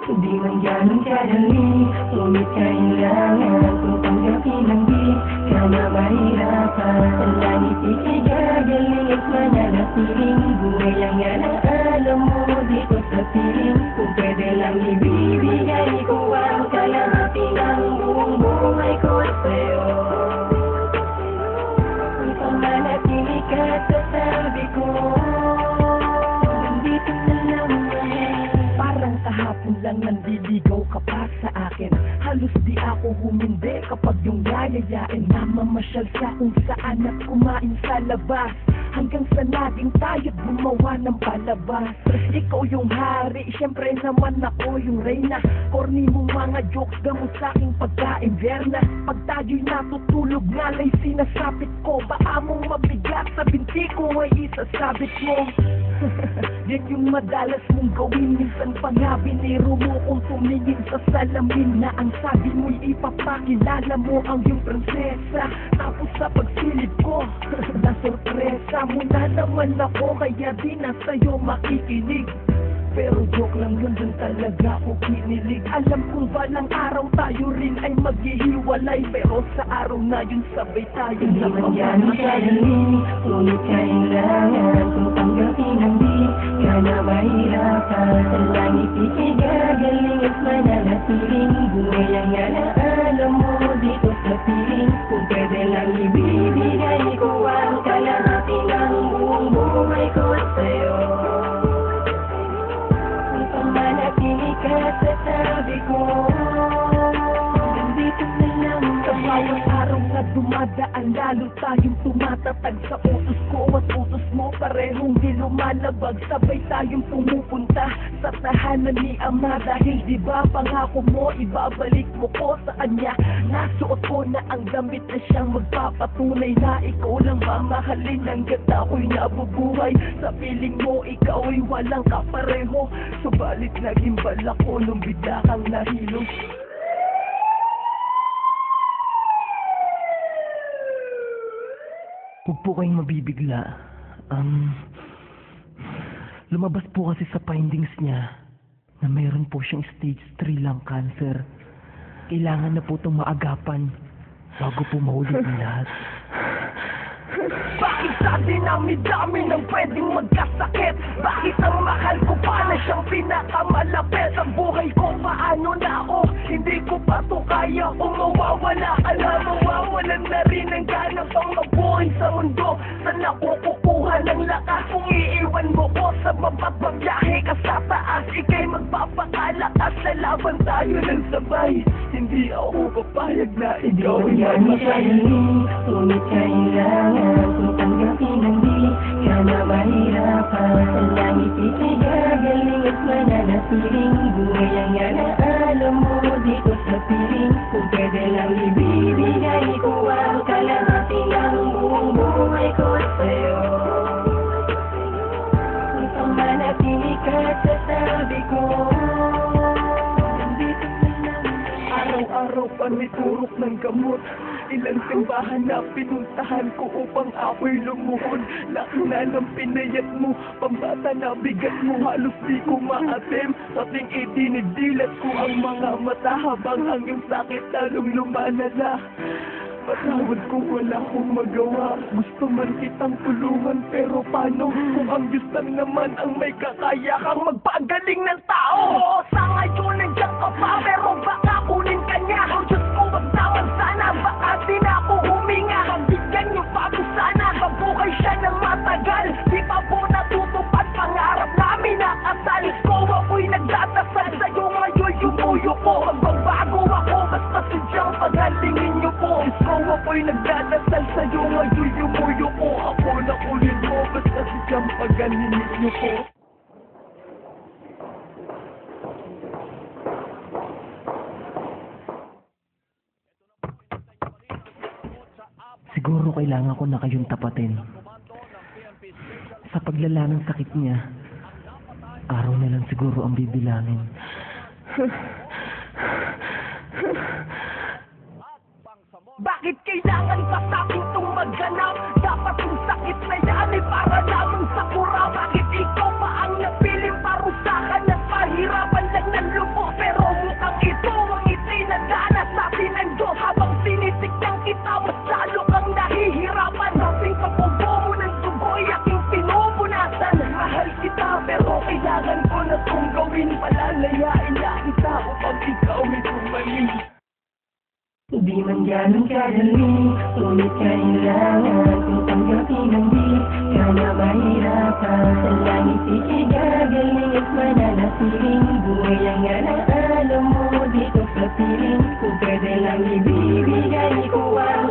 Hindi man ganun kadali, ngunit kailangan kung tanggapin ang di ka na mahirapan. Ang langit ikigagaling at mananatiling buhay ang nga na alam mo dito sa piling. Kung pwede lang ibibigay ko ang kalahati ng buong buhay ko sa'yo. Kung pamanatili ka sa sabi ko, nandito na lang parang kahapon lang nandiligaw ka pa sa akin. Halos di ako humindi kapag yung yayayain. Namamasyal sa kung saan at kumain sa labas, hanggang sa naging tayo't gumawa ng palabas. Ikaw yung hari, syempre naman ako yung reyna. Corny mo mga jokes, gamot sa'king pagkain Verna. Pag tayo'y natutulog ngalay sinasapit ko, baka mong mabigat sa binti ko ay isasabit mo. Yan yung madalas mong gawin, minsan pa nga biniro mo kung tumingin sa salamin na ang sabi mo'y ipapakilala mo ang iyong prinsesa. Tapos sa pagsilip ko, na sorpresa mo na naman ako, kaya di na sa'yo makikinig. Pero joke lang yun, dun talaga ako kinilig. Alam kong balang araw tayo rin ay maghihiwalay, pero sa araw na yun sabay tayo hindi man ganun kadali, ngunit kailangan kung tanggapin ang di ka na mahirapan. Ang langit ikigagaling at mananatiling buhay ang nga na alam mo dito sa piling. Kung pwede lang ibibigay ko ang kalahati ng buong buhay ko sa'yo. Kung pamanatili ka sa sabi ko, nandito na lang sa bawat araw na dumadaan, lalo tayong tumatatag sa utos ko at utos mo. Parehong di lumalabag, sabay tayong pumupunta sa tahanan ni Ama. Dahil di ba pangako mo, ibabalik mo ko sa kanya. Nasuot ko na ang damit na siyang magpapatunay na ikaw lang mamahalin hanggat ako'y nabubuhay. Sa piling mo, ikaw ay walang kapareho, subalit naging balak ko nung bigla kang nahilo. Huwag po kayong mabibigla. Lumabas po kasi sa findings niya na mayroon po siyang stage 3 lung cancer. Kailangan na po itong maagapan bago po mahuli ang lahat. Bakit sa dinami-dami nang pwedeng magkasakit? Bakit ang mahal ko pala siyang pinakamalapit? Ang buhay ko paano na ako? Hindi ko pa to kaya kung mawawala ka na. Mawawalan na rin ang ganang pang mabuhay sa mundo. Saan ako kukuha ng lakas kung iiwan mo ko sa baba't magbiyahe ka sa taas? Ika'y magpapakalakas, lalaban tayo ng sabay. Hindi ako papayag na ikaw ay mamatay. Ngunit kailangan kung tanggapin ang di ka na mahirapan. Ang langit ikigagaling at mananatiling buhay ang nga na alam mo dito sa piling. Kung pwede lang ibibigay ko ang kalahati ng buong buhay ko sa'yo. Kung pamanatili ka sa sabi ko, nandito na lang. Araw-araw pa may turok ng gamot. Ilang simbahan na pinuntahan ko upang ako'y lumuhod. Laki na ng pinayat mo, pambata na bigat mo, halos di ko maatim. Sa ting idinidilat ko ang mga mata habang ang iyong sakit lalong lumalala. Patawad kung wala akong magawa. Gusto man kitang tulungan, pero paano kung ang Diyos lang naman ang may kakaya kang magpagaling ng tao? Oo, sa ngayon nandiyan ka pa, pero baka kunin ka niya. Ang Diyos ko, magtawag sana, baka di na ako huminga. Bigyan niyo pa ako sana, mabuhay siya ng matagal. Di pa po natutupad pangarap namin na kasal ko. Ako'y nagdadasal sa'yo ngayon, yumuyo ko. Magbabago ako, basta sadyang paghalingin niyo po. Ako'y nagdadasal sa'yo ngayon, yumuyo ko. Ako na ulit mo, basta sadyang paghalingin niyo po. Siguro kailangan ko na kayong tapatin. Sa paglala ng sakit niya, araw na lang siguro ang bibilangin. Bakit kailangan pa sa akin itong magganap? Dapat yung sakit na yan ay para lamang sa kura. Bakit ikaw pa ang napiling parusakan at pahirapan lang ng lubos? Palayain na kita upang ikaw ay tumaling. Di man ganun kadali, ngunit kailangan kong tanggapin ang di ka na mahirapan. Sa langit ikigagaling at mananatiling buhay ang alam mo dito sa piling. Kung pwede lang ibibigay ko ang